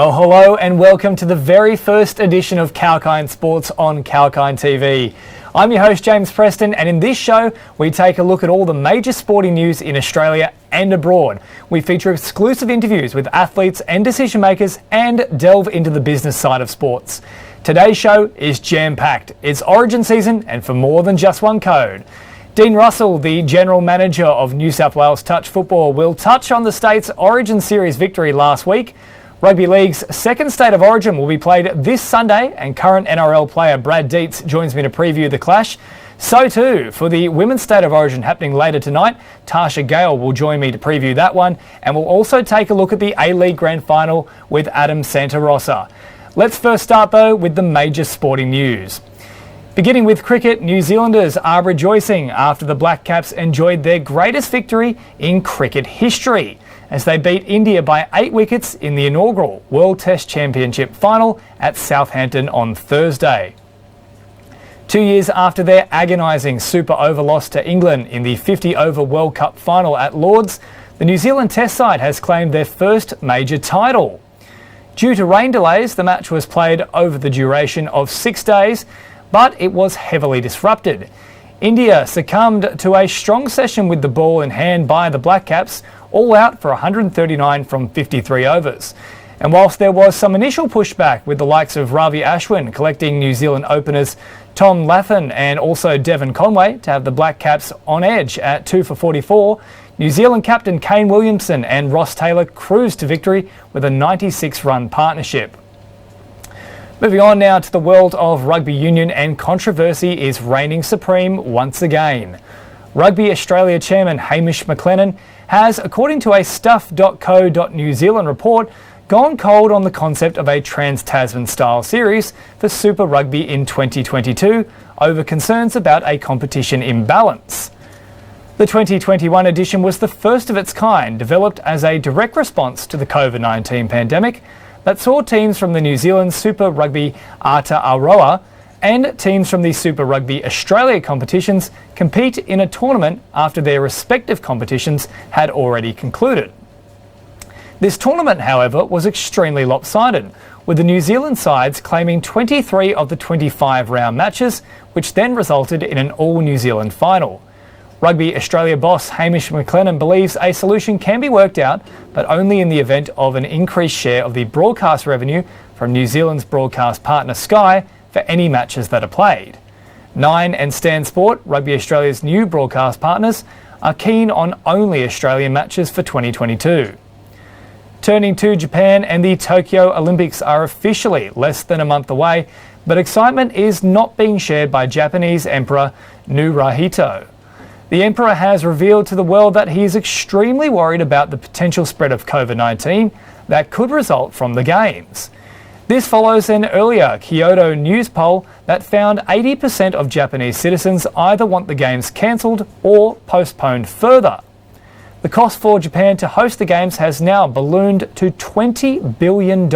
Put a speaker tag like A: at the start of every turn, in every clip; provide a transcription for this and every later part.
A: Well, hello and welcome to the very first edition of Kalkine Sports on Kalkine TV. I'm your host, James Preston, and in this show, we take a look at all the major sporting news in Australia and abroad. We feature exclusive interviews with athletes and decision makers and delve into the business side of sports. Today's show is jam-packed. It's Origin season and for more than just one code. Dean Russel, the General Manager of New South Wales Touch Football, will touch on the state's Origin Series victory last week. Rugby League's second State of Origin will be played this Sunday, and current NRL player Brad Deitz joins me to preview the clash. So too, for the Women's State of Origin happening later tonight, Tarsha Gale will join me to preview that one, and we'll also take a look at the A-League Grand Final with Adam Santarossa. Let's first start though with the major sporting news. Beginning with cricket, New Zealanders are rejoicing after the Black Caps enjoyed their greatest victory in cricket history, as they beat India by 8 wickets in the inaugural World Test Championship final at Southampton on Thursday. 2 years after their agonising super over loss to England in the 50-over World Cup final at Lords, the New Zealand Test side has claimed their first major title. Due to rain delays, the match was played over the duration of 6 days, but it was heavily disrupted. India succumbed to a strong session with the ball in hand by the Black Caps, all out for 139 from 53 overs. And whilst there was some initial pushback with the likes of Ravi Ashwin collecting New Zealand openers Tom Latham and also Devon Conway to have the Black Caps on edge at 2 for 44, New Zealand captain Kane Williamson and Ross Taylor cruised to victory with a 96-run partnership. Moving on now to the world of rugby union, and controversy is reigning supreme once again. Rugby Australia chairman Hamish McLennan has, according to a stuff.co.New Zealand report, gone cold on the concept of a trans-tasman style series for Super Rugby in 2022 over concerns about a competition imbalance. The 2021 edition was the first of its kind, developed as a direct response to the COVID-19 pandemic that saw teams from the New Zealand Super Rugby Aotearoa and teams from the Super Rugby Australia competitions compete in a tournament after their respective competitions had already concluded. This tournament, however, was extremely lopsided, with the New Zealand sides claiming 23 of the 25 round matches, which then resulted in an all-New Zealand final. Rugby Australia boss Hamish McLennan believes a solution can be worked out, but only in the event of an increased share of the broadcast revenue from New Zealand's broadcast partner Sky for any matches that are played. Nine and Stan Sport, Rugby Australia's new broadcast partners, are keen on only Australian matches for 2022. Turning to Japan, and the Tokyo Olympics are officially less than a month away, but excitement is not being shared by Japanese Emperor Naruhito. The Emperor has revealed to the world that he is extremely worried about the potential spread of COVID-19 that could result from the Games. This follows an earlier Kyoto News poll that found 80% of Japanese citizens either want the Games cancelled or postponed further. The cost for Japan to host the Games has now ballooned to $20 billion.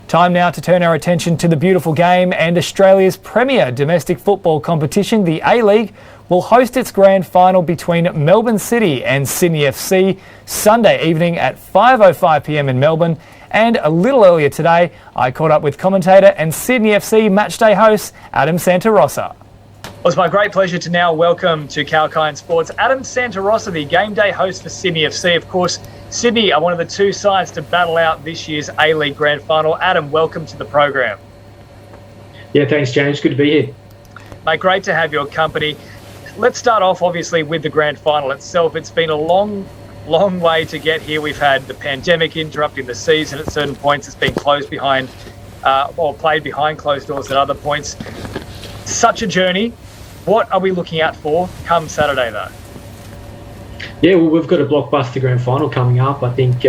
A: Time now to turn our attention to the beautiful game, and Australia's premier domestic football competition, the A-League, will host its grand final between Melbourne City and Sydney FC Sunday evening at 5:05pm in Melbourne. And a little earlier today, I caught up with commentator and Sydney FC matchday host Adam Santarossa. Well, it's my great pleasure to now welcome to Kalkine Sports Adam Santarossa, the game day host for Sydney FC. Of course, Sydney are one of the two sides to battle out this year's A-League Grand Final. Adam, welcome to the program.
B: Yeah, thanks, James. Good to be here.
A: Mate, great to have your company. Let's start off, obviously, with the Grand Final itself. It's been a long way to get here. We've had the pandemic interrupting the season at certain points. It's been closed behind, or played behind closed doors at other points. Such a journey. What are we looking out for come Saturday, though?
B: Yeah, well, we've got a blockbuster grand final coming up. I think,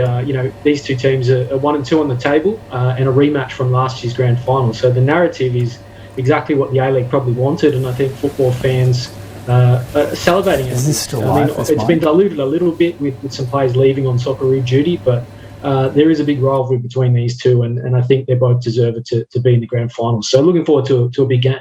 B: these two teams are 1 and 2 on the table and a rematch from last year's grand final. So the narrative is exactly what the A-League probably wanted, and I think football fans are salivating.
A: Is this still live?
B: It's been diluted a little bit with some players leaving on Socceroo duty, but there is a big rivalry between these two, and I think they both deserve it to be in the grand final. So looking forward to a big game.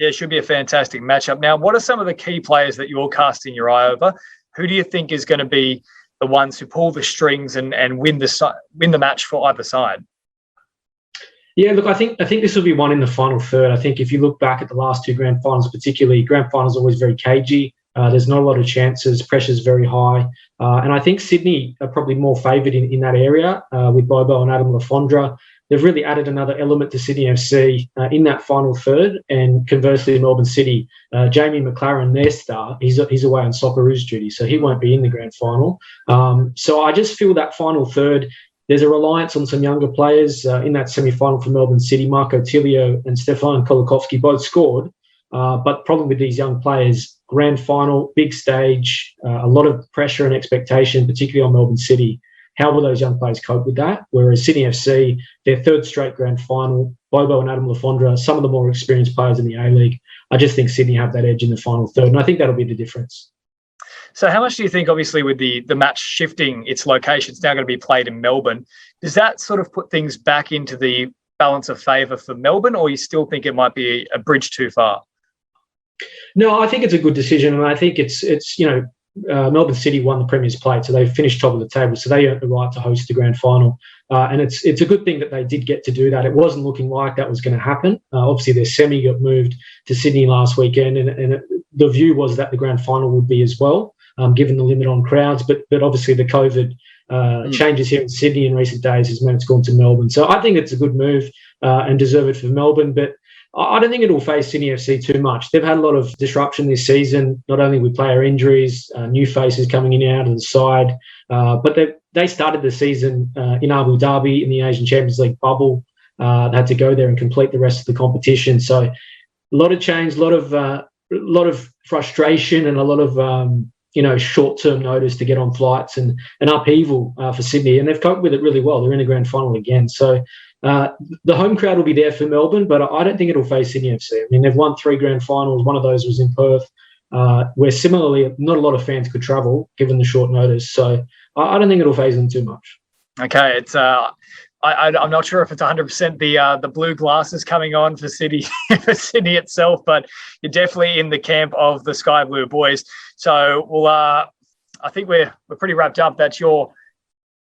A: Yeah, it should be a fantastic matchup. Now, what are some of the key players that you're casting your eye over? Who do you think is going to be the ones who pull the strings and win the match for either side?
B: Yeah, look, I think this will be one in the final third. I think if you look back at the last two grand finals, particularly, grand finals are always very cagey. There's not a lot of chances. Pressure's very high. And I think Sydney are probably more favoured in that area with Bobo and Adam Lafondra. They've really added another element to Sydney FC in that final third. And conversely, Melbourne City, Jamie McLaren, their star, he's away on Socceroos duty, so he won't be in the grand final. So I just feel that final third, there's a reliance on some younger players in that semi-final for Melbourne City. Marco Tilio and Stefan Kolikovsky both scored. But problem with these young players, grand final, big stage, a lot of pressure and expectation, particularly on Melbourne City. How will those young players cope with that? Whereas Sydney FC, their third straight grand final, Bobo and Adam Lafondra, some of the more experienced players in the A-League, I just think Sydney have that edge in the final third, and I think that'll be the difference.
A: So how much do you think, obviously, with the match shifting its location, it's now going to be played in Melbourne, does that sort of put things back into the balance of favour for Melbourne, or you still think it might be a bridge too far?
B: No, I think it's a good decision, and I think it's Melbourne City won the Premier's Plate, so they finished top of the table, so they earned the right to host the grand final. And it's a good thing that they did get to do that. It wasn't looking like that was going to happen. Obviously, their semi got moved to Sydney last weekend, and the view was that the grand final would be as well, given the limit on crowds. But obviously, the COVID changes here in Sydney in recent days has meant it's gone to Melbourne. So I think it's a good move and deserved for Melbourne, but I don't think it will face Sydney FC too much. They've had a lot of disruption this season, not only with player injuries, new faces coming in and out of the side, but they started the season in Abu Dhabi in the Asian Champions League bubble. They had to go there and complete the rest of the competition. So a lot of change, a lot of frustration, and a lot of short-term notice to get on flights and upheaval for Sydney, and they've coped with it really well. They're in the grand final again, so. The home crowd will be there for Melbourne, but I don't think it'll face Sydney FC. I mean, they've won 3 grand finals. One of those was in Perth, where similarly not a lot of fans could travel given the short notice. So I don't think it'll phase them too much.
A: Okay, it's I'm not sure if it's 100% the blue glasses coming on for Sydney for Sydney itself, but you're definitely in the camp of the Sky Blue boys. So I think we're pretty wrapped up that you're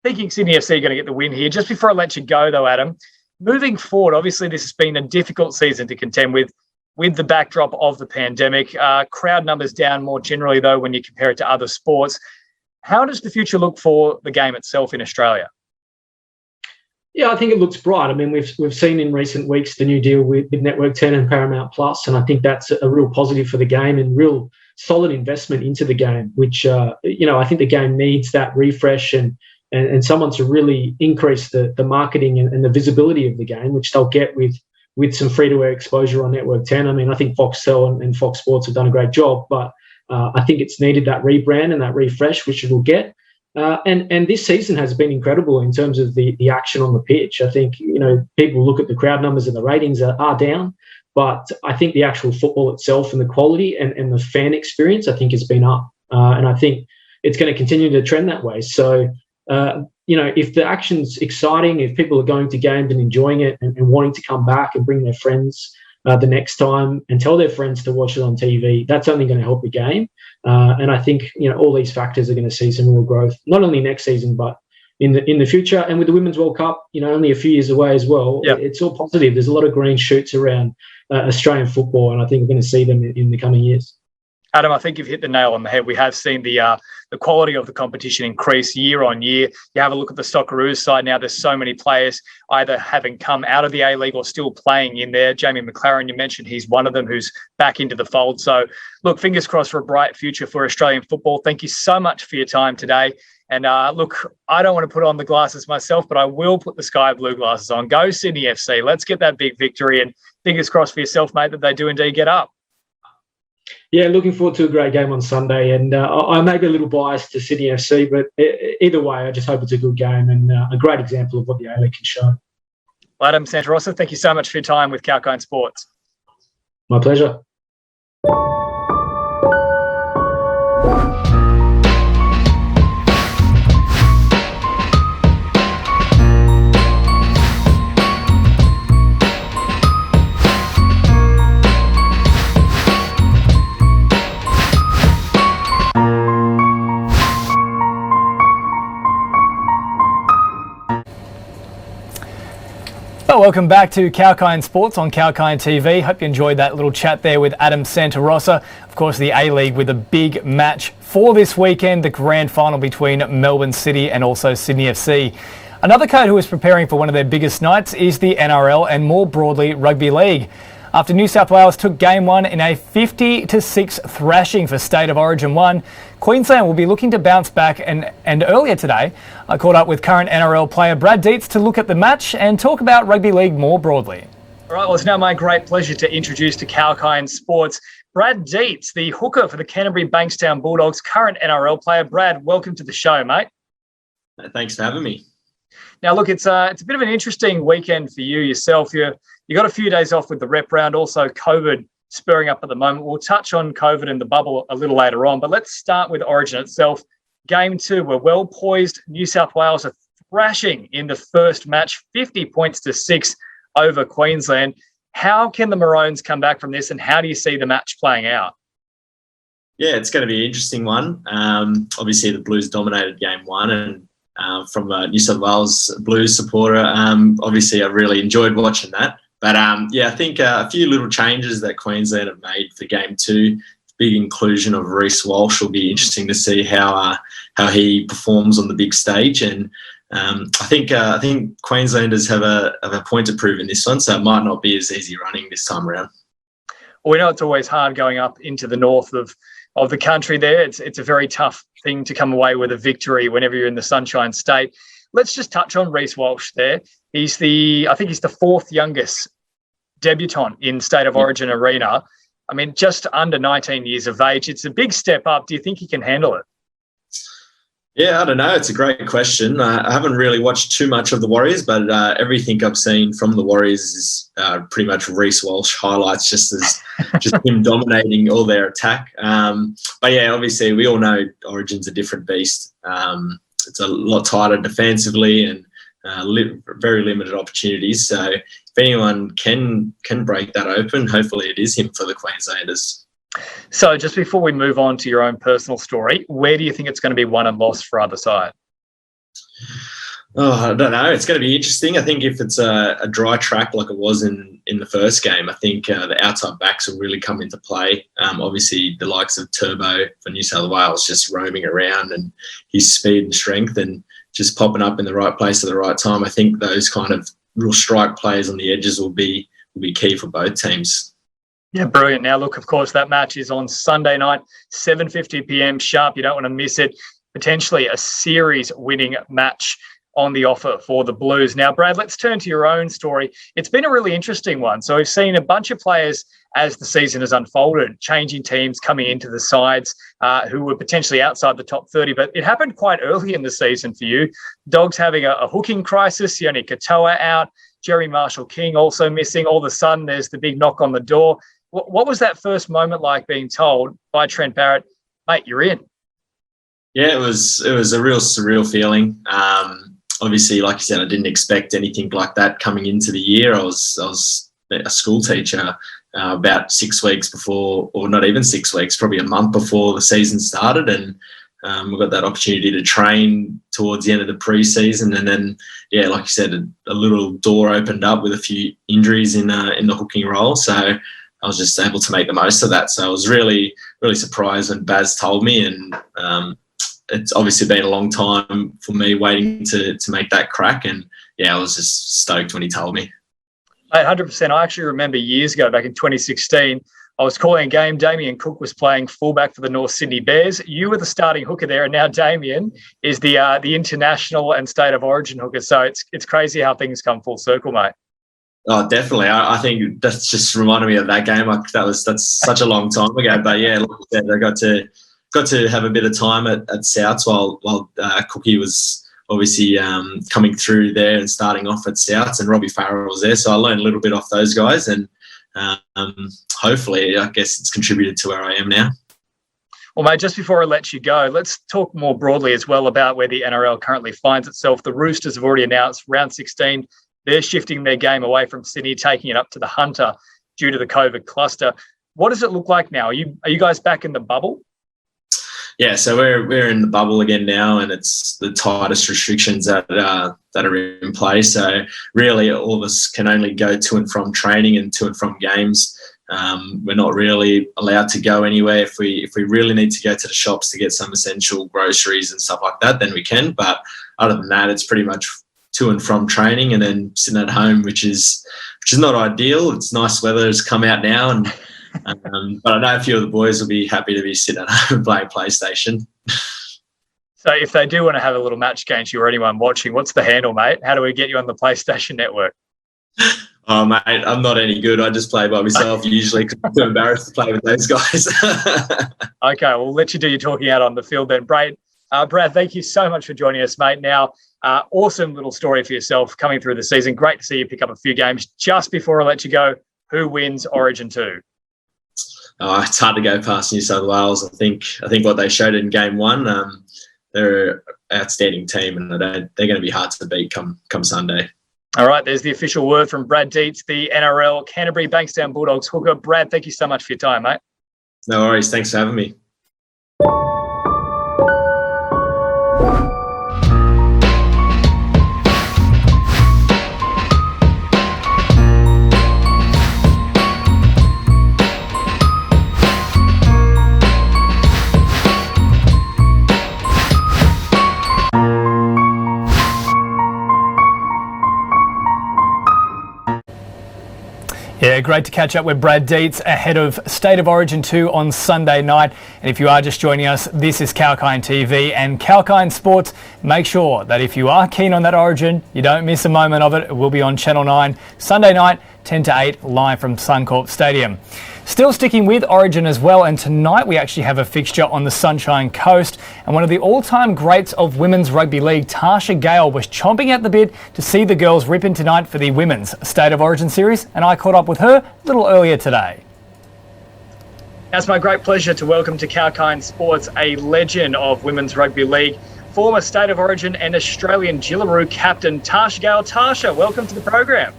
A: thinking Sydney FC are going to get the win here. Just before I let you go, though, Adam, moving forward, obviously this has been a difficult season to contend with the backdrop of the pandemic. Crowd numbers down more generally, though, when you compare it to other sports. How does the future look for the game itself in Australia?
B: Yeah, I think it looks bright. I mean, we've seen in recent weeks the new deal with Network 10 and Paramount Plus, and I think that's a real positive for the game and real solid investment into the game, which, I think the game needs that refresh and someone to really increase the marketing and the visibility of the game, which they'll get with some free-to-air exposure on Network 10. I mean, I think Foxtel and Fox Sports have done a great job, but I think it's needed that rebrand and that refresh, which it will get. And this season has been incredible in terms of the action on the pitch. I think, people look at the crowd numbers and the ratings are down, but I think the actual football itself and the quality and the fan experience, I think, has been up. And I think it's going to continue to trend that way. So, if the action's exciting, if people are going to games and enjoying it and wanting to come back and bring their friends the next time and tell their friends to watch it on TV, that's only going to help the game. And I think, all these factors are going to see some real growth, not only next season, but in the future. And with the Women's World Cup, only a few years away as well,
A: yep.
B: It's all positive. There's a lot of green shoots around Australian football, and I think we're going to see them in the coming years.
A: Adam, I think you've hit the nail on the head. We have seen the quality of the competition increase year on year. You have a look at the Socceroos side now. There's so many players either having come out of the A-League or still playing in there. Jamie McLaren, you mentioned he's one of them who's back into the fold. So, look, fingers crossed for a bright future for Australian football. Thank you so much for your time today. And, look, I don't want to put on the glasses myself, but I will put the sky blue glasses on. Go Sydney FC. Let's get that big victory. And fingers crossed for yourself, mate, that they do indeed get up.
B: Yeah, looking forward to a great game on Sunday. And I may be a little biased to Sydney FC, but either way, I just hope it's a good game and a great example of what the A-League can show.
A: Well, Adam Santarossa, thank you so much for your time with Kalkine Sports.
B: My pleasure.
A: Well, welcome back to Kalkine Sports on Kalkine TV. Hope you enjoyed that little chat there with Adam Santarossa. Of course, the A-League with a big match for this weekend, the grand final between Melbourne City and also Sydney FC. Another code who is preparing for one of their biggest nights is the NRL and more broadly Rugby League. After New South Wales took Game 1 in a 50-6 thrashing for State of Origin 1, Queensland will be looking to bounce back and earlier today I caught up with current NRL player Brad Deitz to look at the match and talk about Rugby League more broadly. All right, well, it's now my great pleasure to introduce to Kalkine Sports Brad Deitz, the hooker for the Canterbury-Bankstown Bulldogs, current NRL player. Brad, welcome to the show, mate.
C: Thanks for having me.
A: Now, look, it's a bit of an interesting weekend for you yourself. You got a few days off with the rep round, also COVID spurring up at the moment. We'll touch on COVID and the bubble a little later on, but let's start with Origin itself. Game 2, we're well poised. New South Wales are thrashing in the first match, 50-6 over Queensland. How can the Maroons come back from this, and how do you see the match playing out?
C: Yeah, it's going to be an interesting one. Obviously, the Blues dominated Game 1, and from a New South Wales Blues supporter, obviously I really enjoyed watching that. But I think a few little changes that Queensland have made for Game 2. Big inclusion of Reece Walsh will be interesting to see how he performs on the big stage. And I think Queenslanders have a point to prove in this one, so it might not be as easy running this time around.
A: Well, we know it's always hard going up into the north of the country there. It's a very tough thing to come away with a victory whenever you're in the Sunshine State. Let's just touch on Reece Walsh there. I think he's the fourth youngest debutant in State of Origin arena. I mean, just under 19 years of age. It's a big step up. Do you think he can handle it?
C: Yeah, I don't know. It's a great question. I haven't really watched too much of the Warriors, but everything I've seen from the Warriors is pretty much Reece Walsh highlights, just him dominating all their attack. But yeah, obviously we all know Origin's a different beast. It's a lot tighter defensively and very limited opportunities. So if anyone can break that open, hopefully it is him for the Queenslanders.
A: So just before we move on to your own personal story, where do you think it's going to be won and lost for either side?
C: Oh, I don't know. It's going to be interesting. I think if it's a dry track like it was in the first game, I think the outside backs will really come into play. Obviously, the likes of Turbo for New South Wales just roaming around, and his speed and strength and just popping up in the right place at the right time. I think those kind of real strike players on the edges will be key for both teams.
A: Yeah, brilliant. Now, look, of course, that match is on Sunday night, 7:50 p.m. sharp. You don't want to miss it. Potentially a series-winning match on the offer for the Blues. Now, Brad, let's turn to your own story. It's been a really interesting one. So we've seen a bunch of players as the season has unfolded, changing teams, coming into the sides who were potentially outside the top 30. But it happened quite early in the season for you. Dogs having a hooking crisis, Yoni Katoa out, Jerry Marshall-King also missing. All of a sudden, there's the big knock on the door. What was that first moment like being told by Trent Barrett, mate, you're in?
C: Yeah, it was a real surreal feeling. Obviously, like you said, I didn't expect anything like that coming into the year. I was a school teacher about 6 weeks before, or not even 6 weeks, probably a month before the season started, and we got that opportunity to train towards the end of the pre-season, and then, yeah, like you said, a little door opened up with a few injuries in the hooking role, so I was just able to make the most of that. So I was really, really surprised when Baz told me, and it's obviously been a long time for me waiting to make that crack. And yeah, I was just stoked when he told me.
A: 100%. I actually remember years ago, back in 2016, I was calling a game. Damien Cook was playing fullback for the North Sydney Bears. You were the starting hooker there, and now Damien is the international and State of Origin hooker. So it's crazy how things come full circle, mate.
C: Oh, definitely. I think that's just reminded me of that game. That's such a long time ago. But yeah, like I said, I got to have a bit of time at Souths while Cookie was obviously coming through there and starting off at Souths, and Robbie Farrell was there. So I learned a little bit off those guys, and hopefully, I guess it's contributed to where I am now.
A: Well, mate, just before I let you go, let's talk more broadly as well about where the NRL currently finds itself. The Roosters have already announced round 16. They're shifting their game away from Sydney, taking it up to the Hunter due to the COVID cluster. What does it look like now? Are you guys back in the bubble?
C: Yeah, so we're in the bubble again now, and it's the tightest restrictions that are in place. So really, all of us can only go to and from training and to and from games. We're not really allowed to go anywhere. If we really need to go to the shops to get some essential groceries and stuff like that, then we can. But other than that, it's pretty much to and from training, and then sitting at home, which is not ideal. It's nice weather has come out now, and but I know a few of the boys will be happy to be sitting at home playing PlayStation.
A: So if they do want to have a little match against you or anyone watching, what's the handle, mate? How do we get you on the PlayStation network?
C: Oh, mate, I'm not any good. I just play by myself usually because I'm too embarrassed to play with those guys.
A: Okay, we'll let you do your talking out on the field then. Brad, thank you so much for joining us, mate. Now, awesome little story for yourself coming through the season. Great to see you pick up a few games. Just before I let you go, who wins Origin 2?
C: Oh, it's hard to go past New South Wales. I think what they showed in game 1, they're an outstanding team, and they're going to be hard to beat come Sunday.
A: All right, there's the official word from Brad Deitz, the NRL Canterbury-Bankstown Bulldogs hooker. Brad, thank you so much for your time, mate.
C: No worries. Thanks for having me.
A: Yeah, great to catch up with Brad Deitz ahead of State of Origin 2 on Sunday night. And if you are just joining us, this is Kalkine TV and Kalkine Sports. Make sure that if you are keen on that Origin, you don't miss a moment of it. It will be on Channel 9 Sunday night, 10 to 8, live from Suncorp Stadium. Still sticking with Origin as well, and tonight we actually have a fixture on the Sunshine Coast, and one of the all-time greats of women's rugby league, Tarsha Gale, was chomping at the bit to see the girls rip in tonight for the Women's State of Origin series, and I caught up with her a little earlier today. It's my great pleasure to welcome to Kalkine Sports a legend of women's rugby league, former State of Origin and Australian Jillaroo captain, Tarsha Gale. Tarsha, welcome to the program.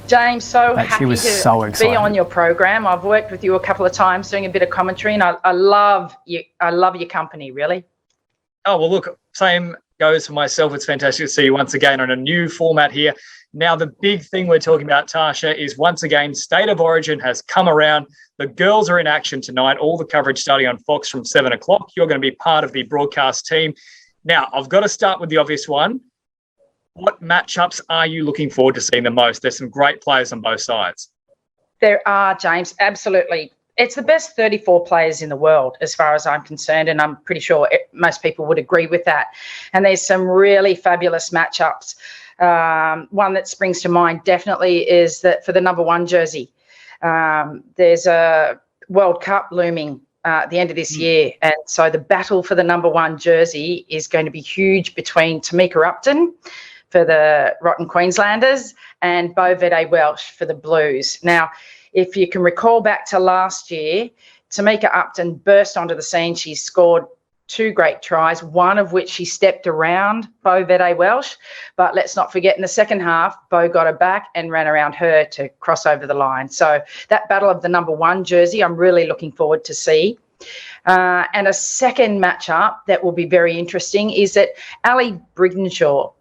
D: James, happy to be on your program. I've worked with you a couple of times doing a bit of commentary, and I love you. I love your company, really.
A: Oh, well, look, same goes for myself. It's fantastic to see you once again on a new format here. Now, the big thing we're talking about, Tarsha, is once again, State of Origin has come around. The girls are in action tonight. All the coverage starting on Fox from 7 o'clock. You're going to be part of the broadcast team. Now, I've got to start with the obvious one. What matchups are you looking forward to seeing the most? There's some great players on both sides.
D: There are, James, absolutely. It's the best 34 players in the world as far as I'm concerned, and I'm pretty sure most people would agree with that. And there's some really fabulous matchups. One that springs to mind definitely is that for the number 1 jersey. There's a World Cup looming at the end of this year, and so the battle for the number 1 jersey is going to be huge between Tamika Upton for the Rotten Queenslanders and Bo Vede-Welsh for the Blues. Now, if you can recall back to last year, Tamika Upton burst onto the scene. She scored 2 great tries, one of which she stepped around Bo Vede-Welsh. But let's not forget, in the second half, Bo got her back and ran around her to cross over the line. So that battle of the number 1 jersey, I'm really looking forward to see. And a second matchup that will be very interesting is that Ali Brigdenshaw,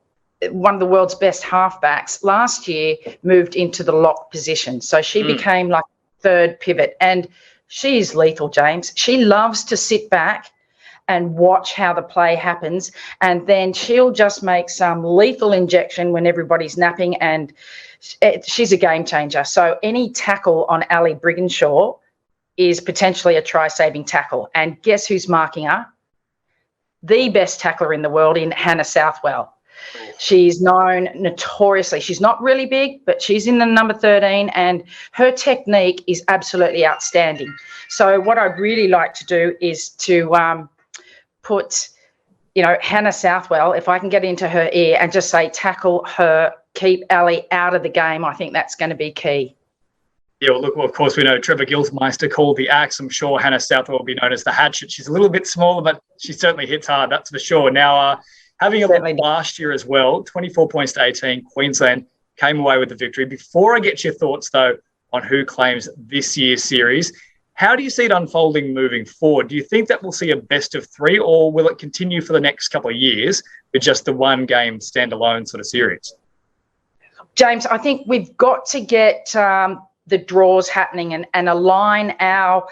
D: one of the world's best halfbacks, last year moved into the lock position. So she became like third pivot, and she is lethal, James. She loves to sit back and watch how the play happens, and then she'll just make some lethal injection when everybody's napping, and she's a game changer. So any tackle on Ali Brigdenshaw is potentially a try-saving tackle. And guess who's marking her? The best tackler in the world in Hannah Southwell. She's known notoriously. She's not really big, but she's in the number 13, and her technique is absolutely outstanding. So what I'd really like to do is to put, Hannah Southwell, if I can get into her ear and just say, tackle her, keep Ali out of the game. I think that's going to be key.
A: Yeah, well, look, of course, we know Trevor Gilsmeister called the axe. I'm sure Hannah Southwell will be known as the hatchet. She's a little bit smaller, but she certainly hits hard, that's for sure. Now, having a look last year as well, 24 points to 18, Queensland came away with the victory. Before I get your thoughts, though, on who claims this year's series, How do you see it unfolding moving forward? Do you think that we'll see a best of three, or will it continue for the next couple of years with just the one game standalone sort of series?
D: James, I think we've got to get the draws happening and align our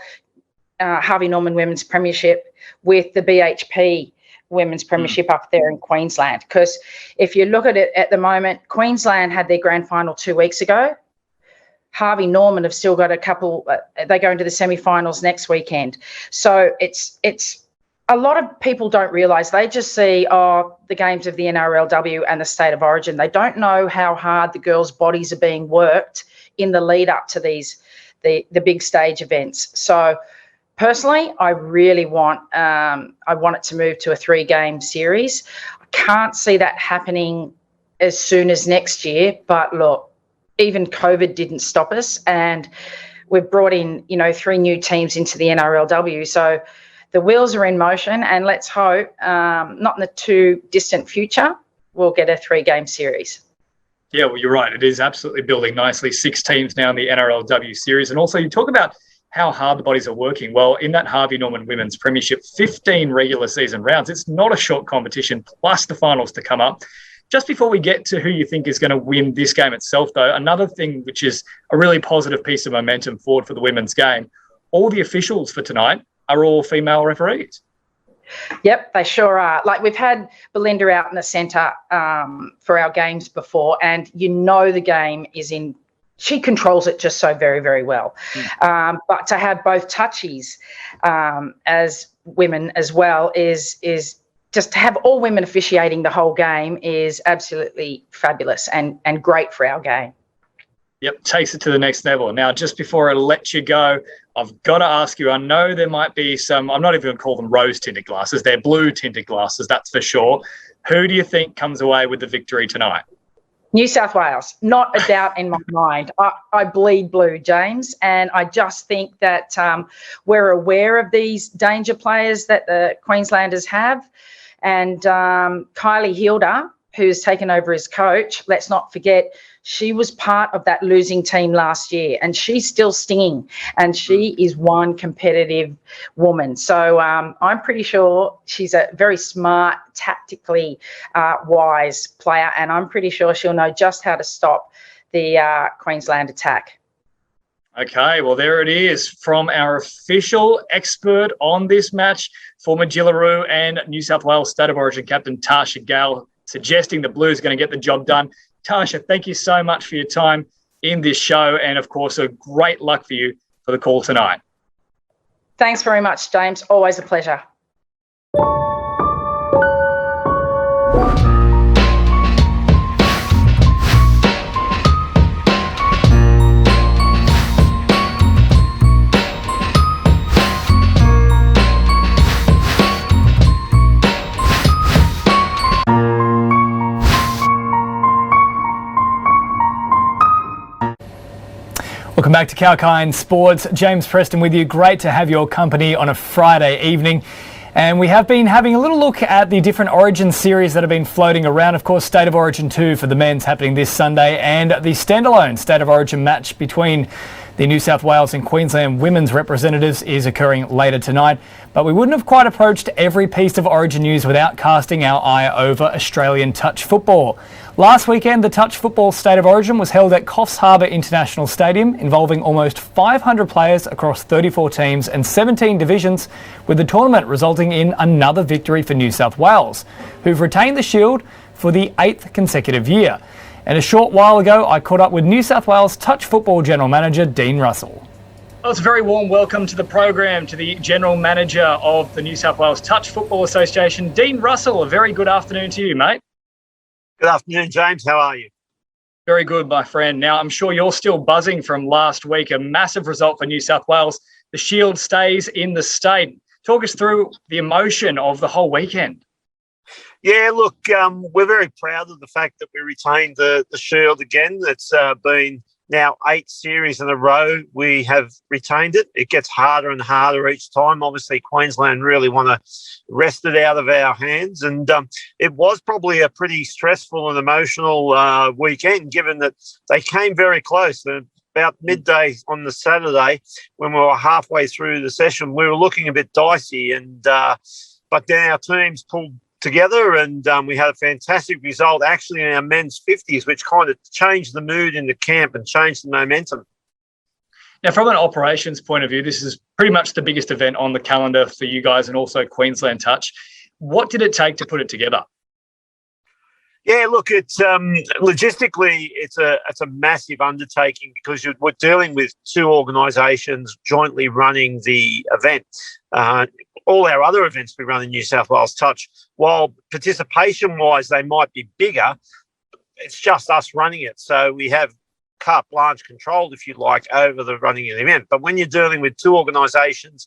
D: Harvey Norman Women's Premiership with the BHP Women's Premiership up there in Queensland. Because if you look at it at the moment, Queensland had their grand final 2 weeks ago. Harvey Norman have still got a couple. They go into the semi-finals next weekend. So it's a lot of people don't realise. They just see the games of the NRLW and the State of Origin. They don't know how hard the girls' bodies are being worked in the lead up to the big stage events. So personally, I really want it to move to a 3-game series. I can't see that happening as soon as next year. But look, even COVID didn't stop us, and we've brought in 3 new teams into the NRLW. So the wheels are in motion, and let's hope not in the too distant future we'll get a 3-game series.
A: Yeah, well, you're right. It is absolutely building nicely. 6 teams now in the NRLW series. And also you talk about how hard the bodies are working. Well, in that Harvey Norman Women's Premiership, 15 regular season rounds. It's not a short competition, plus the finals to come up. Just before we get to who you think is going to win this game itself, though, another thing which is a really positive piece of momentum forward for the women's game, all the officials for tonight are all female referees.
D: Yep, they sure are. Like, we've had Belinda out in the centre for our games before, and the game is in. She controls it just so very, very well. But to have both touchies as women as well is just to have all women officiating the whole game is absolutely fabulous and great for our game.
A: Yep, takes it to the next level. Now, just before I let you go, I've got to ask you, I know there might be some, I'm not even going to call them rose-tinted glasses, they're blue-tinted glasses, that's for sure. Who do you think comes away with the victory tonight?
D: New South Wales, not a doubt in my mind. I bleed blue, James, and I just think that we're aware of these danger players that the Queenslanders have. And Kylie Hilda, who's taken over as coach, let's not forget, she was part of that losing team last year, and she's still stinging, and she is one competitive woman. So I'm pretty sure she's a very smart, tactically wise player, and I'm pretty sure she'll know just how to stop the Queensland attack.
A: Okay, well, there it is from our official expert on this match, former Jillaroo and New South Wales State of Origin captain Tarsha Gale, suggesting the Blues are going to get the job done. Tarsha, thank you so much for your time in this show, and, of course, a great luck for you for the call tonight.
D: Thanks very much, James. Always a pleasure.
A: Welcome back to Kalkine Sports. James Preston with you. Great to have your company on a Friday evening. And we have been having a little look at the different Origin series that have been floating around. Of course, State of Origin 2 for the men's happening this Sunday, and the standalone State of Origin match between the New South Wales and Queensland women's representatives is occurring later tonight. But we wouldn't have quite approached every piece of Origin news without casting our eye over Australian touch football. Last weekend, the touch football State of Origin was held at Coffs Harbour International Stadium, involving almost 500 players across 34 teams and 17 divisions, with the tournament resulting in another victory for New South Wales, who've retained the shield for the 8th consecutive year. And a short while ago, I caught up with New South Wales touch football General Manager Dean Russel. Well, it's a very warm welcome to the program to the General Manager of the New South Wales Touch Football Association, Dean Russel. A very good afternoon to you, mate.
E: Good afternoon, James. How are you?
A: Very good, my friend. Now, I'm sure you're still buzzing from last week, a massive result for New South Wales. The shield stays in the state. Talk us through the emotion of the whole weekend.
E: Yeah, look, we're very proud of the fact that we retained the shield again. It's been now 8 series in a row we have retained it. It gets harder and harder each time. Obviously, Queensland really want to wrest it out of our hands. And it was probably a pretty stressful and emotional weekend, given that they came very close. about midday on the Saturday, when we were halfway through the session, we were looking a bit dicey, and but then our teams pulled together, and we had a fantastic result actually in our men's 50s, which kind of changed the mood in the camp and changed the momentum.
A: Now, from an operations point of view, this is pretty much the biggest event on the calendar for you guys and also Queensland Touch. What did it take to put it together?
E: Yeah, look, it's logistically, it's a massive undertaking because we're dealing with two organisations jointly running the event. All our other events we run in New South Wales Touch, while participation-wise they might be bigger, it's just us running it. So we have carte blanche control, if you like, over the running of the event. But when you're dealing with two organisations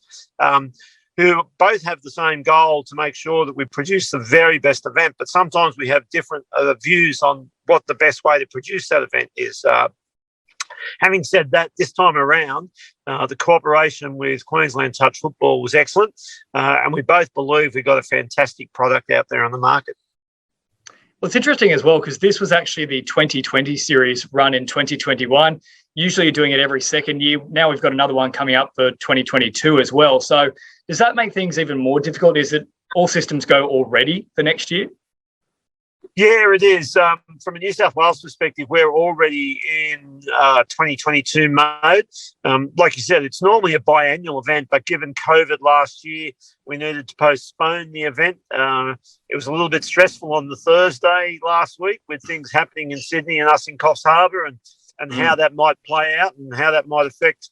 E: who both have the same goal to make sure that we produce the very best event, but sometimes we have different views on what the best way to produce that event is. Having said that, this time around, the cooperation with Queensland Touch Football was excellent, and we both believe we got a fantastic product out there on the market.
A: Well, it's interesting as well because this was actually the 2020 series run in 2021. Usually you're doing it every second year. Now we've got another one coming up for 2022 as well. So does that make things even more difficult? Is it all systems go already for next year?
E: Yeah, it is. From a New South Wales perspective, we're already in 2022 mode. Like you said, it's normally a biannual event, but given COVID last year, we needed to postpone the event. It was a little bit stressful on the Thursday last week with things happening in Sydney and us in Coffs Harbour, and how that might play out and how that might affect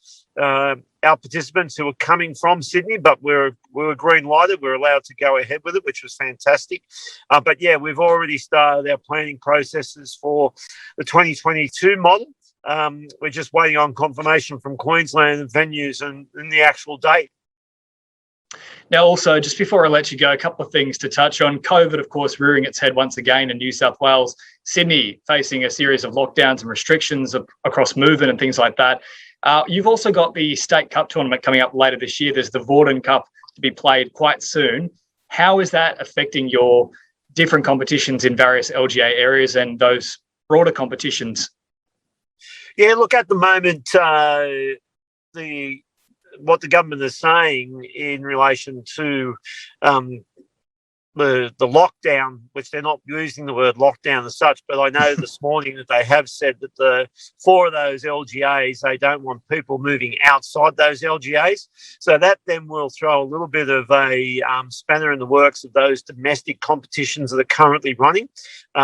E: our participants who were coming from Sydney, but we were green lighted. We were allowed to go ahead with it, which was fantastic. But yeah, we've already started our planning processes for the 2022 model. We're just waiting on confirmation from Queensland and venues and the actual date.
A: Now, also, just before I let you go, a couple of things to touch on. COVID, of course, rearing its head once again in New South Wales. Sydney facing a series of lockdowns and restrictions across movement and things like that. You've also got the State Cup tournament coming up later this year. There's the Vorden Cup to be played quite soon. How is that affecting your different competitions in various LGA areas and those broader competitions?
E: Yeah, look, at the moment, what the government is saying in relation to the lockdown, which they're not using the word lockdown as such, but I know this morning that they have said that the 4 of those LGAs, they don't want people moving outside those LGAs. So that then will throw a little bit of a spanner in the works of those domestic competitions that are currently running.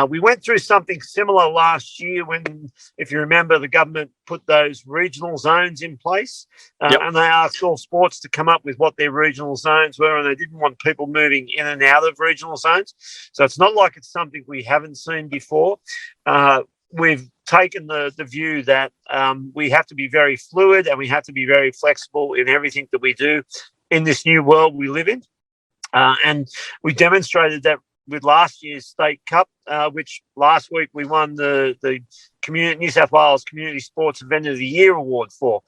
E: We went through something similar last year when, if you remember, the government put those regional zones in place, and they asked all sports to come up with what their regional zones were, and they didn't want people moving in and out of regional zones. So it's not like it's something we haven't seen before. We've taken the view that we have to be very fluid and we have to be very flexible in everything that we do in this new world we live in. And we demonstrated that with last year's State Cup, which last week we won the New South Wales Community Sports Event of the Year award for,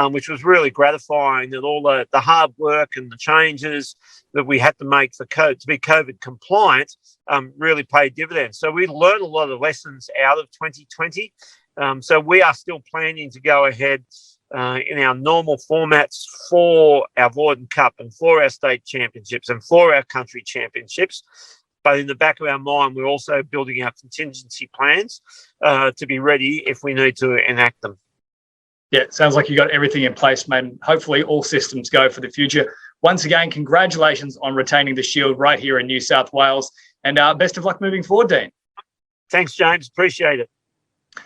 E: which was really gratifying, that all the hard work and the changes that we had to make to be COVID compliant really paid dividends. So we learned a lot of lessons out of 2020. So we are still planning to go ahead in our normal formats for our Vorden Cup and for our state championships and for our country championships. But in the back of our mind, we're also building our contingency plans to be ready if we need to enact them.
A: Yeah, it sounds like you got everything in place, mate. And hopefully all systems go for the future. Once again, congratulations on retaining the Shield right here in New South Wales. And best of luck moving forward, Dean.
E: Thanks, James. Appreciate it.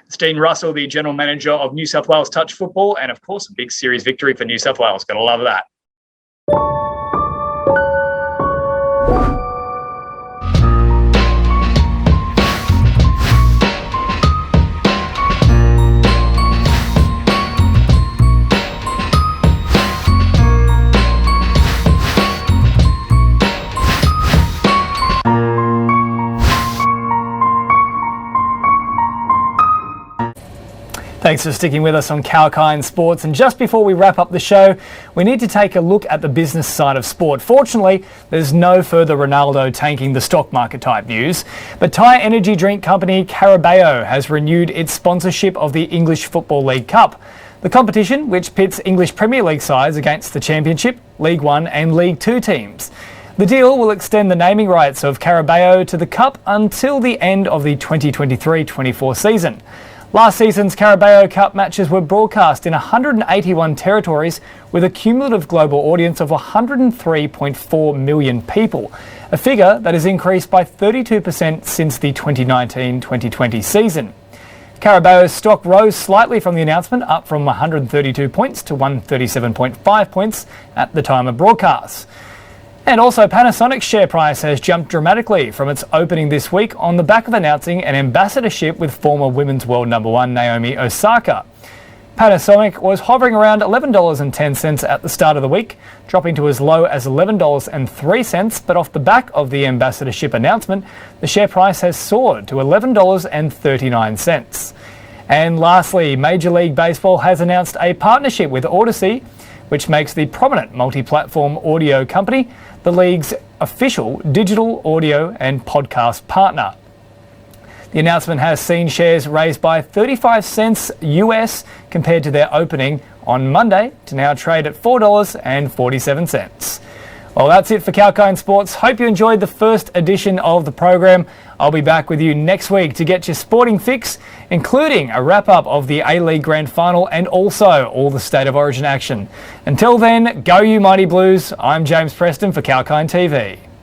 A: It's Dean Russell, the General Manager of New South Wales Touch Football. And, of course, a big series victory for New South Wales. Got to love that. Thanks for sticking with us on Kalkine Sports. And just before we wrap up the show, we need to take a look at the business side of sport. Fortunately, there's no further Ronaldo tanking the stock market type news. But Thai energy drink company Carabao has renewed its sponsorship of the English Football League Cup. The competition, which pits English Premier League sides against the Championship, League One and League Two teams. The deal will extend the naming rights of Carabao to the Cup until the end of the 2023-24 season. Last season's Carabao Cup matches were broadcast in 181 territories with a cumulative global audience of 103.4 million people, a figure that has increased by 32% since the 2019-2020 season. Carabao's stock rose slightly from the announcement, up from 132 points to 137.5 points at the time of broadcast. And also Panasonic's share price has jumped dramatically from its opening this week on the back of announcing an ambassadorship with former women's world number one Naomi Osaka. Panasonic was hovering around $11.10 at the start of the week, dropping to as low as $11.03, but off the back of the ambassadorship announcement, the share price has soared to $11.39. And lastly, Major League Baseball has announced a partnership with Odyssey, which makes the prominent multi-platform audio company the league's official digital audio and podcast partner. The announcement has seen shares raised by 35 cents US compared to their opening on Monday to now trade at $4.47. Well, that's it for Kalkine Sports. Hope you enjoyed the first edition of the program. I'll be back with you next week to get your sporting fix, including a wrap-up of the A-League Grand Final and also all the State of Origin action. Until then, go you Mighty Blues. I'm James Preston for Kalkine TV.